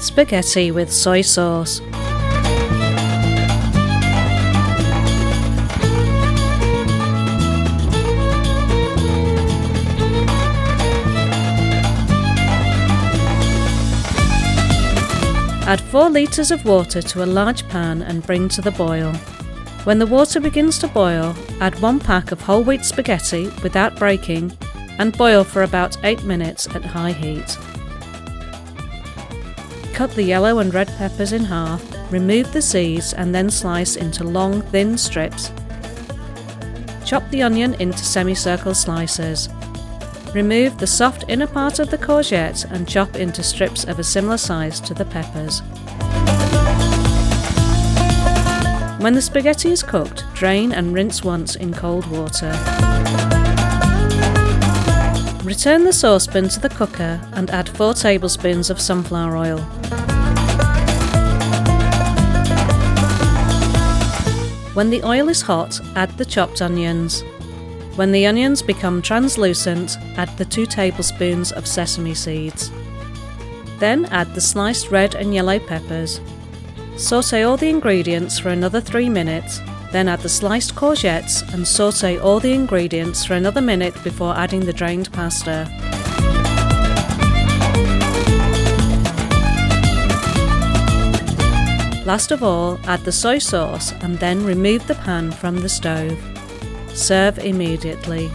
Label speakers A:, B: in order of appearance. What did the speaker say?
A: Spaghetti with soy sauce. Add 4 litres of water to a large pan and bring to the boil. When the water begins to boil, add 1 pack of whole wheat spaghetti without breaking and boil for about 8 minutes at high heat. Cut the yellow and red peppers in half, remove the seeds and then slice into long, thin strips. Chop the onion into semicircle slices. Remove the soft inner part of the courgette and chop into strips of a similar size to the peppers. When the spaghetti is cooked, drain and rinse once in cold water. Return the saucepan to the cooker and add 4 tablespoons of sunflower oil. When the oil is hot, add the chopped onions. When the onions become translucent, add the 2 tablespoons of sesame seeds. Then add the sliced red and yellow peppers. Sauté all the ingredients for another 3 minutes, then add the sliced courgettes and sauté all the ingredients for another minute before adding the drained pasta. Last of all, add the soy sauce and then remove the pan from the stove. Serve immediately.